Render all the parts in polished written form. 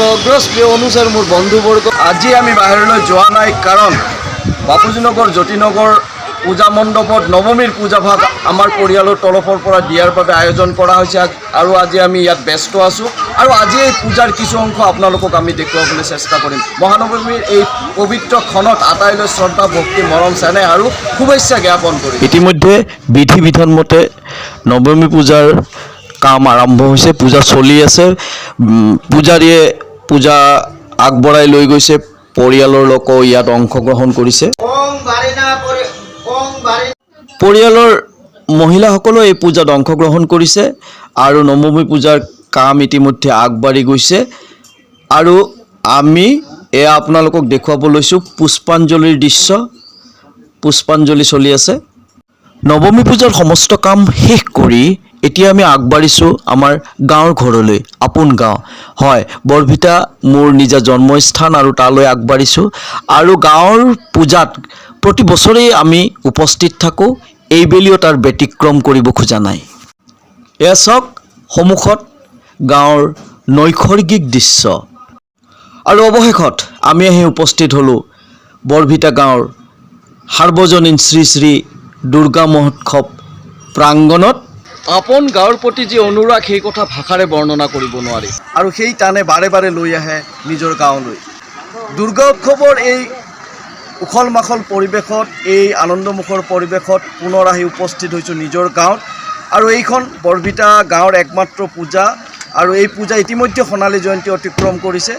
অগ্ৰজ প্ৰিয় অনুচাৰ মোৰ বন্ধুবৰ্গ, আজি আমি বাহিৰলৈ যোৱা নাই কাৰণ বাপুজীনগৰ জ্যোতিনগৰ পূজা মণ্ডপত নৱমীৰ পূজা ভাগ আমাৰ পৰিয়ালৰ তৰফৰ পৰা দিয়াৰ বাবে আয়োজন কৰা হৈছে আৰু আজি আমি ইয়াত ব্যস্ত আছোঁ আৰু আজি এই পূজাৰ কিছু অংশ আপোনালোকক আমি দেখুৱাবলৈ চেষ্টা কৰিম। মহানৱমীৰ এই পবিত্ৰ ক্ষণত আটাইলৈ শ্ৰদ্ধা ভক্তি মৰম চেনেহ আৰু শুভেচ্ছা জ্ঞাপন কৰি ইতিমধ্যে বিধি বিধান মতে নৱমী পূজাৰ কাম আৰম্ভ হৈছে, পূজা চলি আছে। পূজাৰীয়ে পূজা আগবঢ়াই লৈ গৈছে, পৰিয়ালৰ লোকো ইয়াত অংশগ্ৰহণ কৰিছে। পৰিয়ালৰ মহিলাসকলেও এই পূজাত অংশগ্ৰহণ কৰিছে আৰু নৱমী পূজাৰ কাম ইতিমধ্যে আগবাঢ়ি গৈছে আৰু আমি এয়া আপোনালোকক দেখুৱাব লৈছোঁ পুষ্পাঞ্জলিৰ দৃশ্য। পুষ্পাঞ্জলি চলি আছে। নৱমী পূজাৰ সমস্ত কাম শেষ কৰি এতিয়া আমি আগবাঢ়িছোঁ আমাৰ গাঁৱৰ ঘৰলৈ, আপোন গাঁও হয় বৰভিটা মোৰ নিজা জন্মস্থান আৰু তালৈ আগবাঢ়িছোঁ আৰু গাঁৱৰ পূজাত প্ৰতি বছৰেই আমি উপস্থিত থাকোঁ, এইবেলিও তাৰ ব্যতিক্ৰম কৰিব খোজা নাই। এয়া চাওক সন্মুখত গাঁৱৰ নৈসৰ্গিক দৃশ্য আৰু অৱশেষত আমি আহি উপস্থিত হ'লোঁ বৰভিটা গাঁৱৰ সাৰ্বজনীন শ্ৰী শ্ৰী দুৰ্গা মহোৎসৱ প্ৰাংগণত। আপোন গাঁৱৰ প্ৰতি যি অনুৰাগ সেই কথা ভাষাৰে বৰ্ণনা কৰিব নোৱাৰি আৰু সেই টানে বাৰে বাৰে লৈ আহে নিজৰ গাঁৱলৈ। দুৰ্গা উৎসৱৰ এই উখল মাখল পৰিৱেশত, এই আনন্দমুখৰ পৰিৱেশত পুনৰ আহি উপস্থিত হৈছোঁ নিজৰ গাঁৱত আৰু এইখন বৰভিটা গাঁৱৰ একমাত্ৰ পূজা আৰু এই পূজা ইতিমধ্যে সোণালী জয়ন্তী অতিক্ৰম কৰিছে।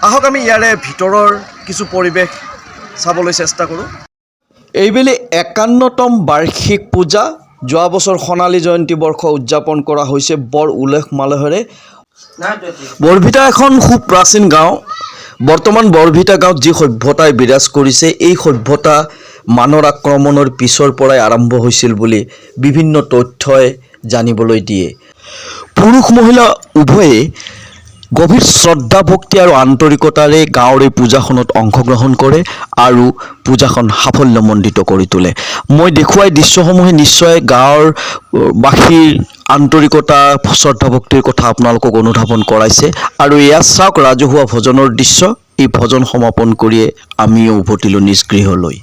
আহক আমি ইয়াৰে ভিতৰৰ কিছু পৰিৱেশ চাবলৈ চেষ্টা কৰোঁ। এইবেলি 51তম বাৰ্ষিক পূজা। যোৱা বছৰ সোণালী জয়ন্তী বৰ্ষ উদযাপন কৰা হৈছে বৰ উল্লেখ মালহেৰে। বৰভিটা এখন খুব প্ৰাচীন গাঁও। বৰ্তমান বৰভিটা গাঁৱত যি সভ্যতাই বিৰাজ কৰিছে, এই সভ্যতা মানৰ আক্ৰমণৰ পিছৰ পৰাই আৰম্ভ হৈছিল বুলি বিভিন্ন তথ্যই জানিবলৈ দিয়ে। পুৰুষ মহিলা উভয়ে গভীৰ শ্ৰদ্ধা ভক্তি আৰু আন্তৰিকতাৰে গাঁৱৰ এই পূজাখনত অংশগ্ৰহণ কৰে আৰু পূজাখন সাফল্যমণ্ডিত কৰি তোলে। মই দেখুৱাই দৃশ্যসমূহে নিশ্চয় গাঁৱৰ বাসীৰ আন্তৰিকতা শ্ৰদ্ধা ভক্তিৰ কথা আপোনালোকক অনুধাৱন কৰাইছে আৰু এয়া চাওক ৰাজহুৱা ভজনৰ দৃশ্য। এই ভজন সমাপন কৰিয়ে আমিও উভতিলোঁ নিজ গৃহলৈ।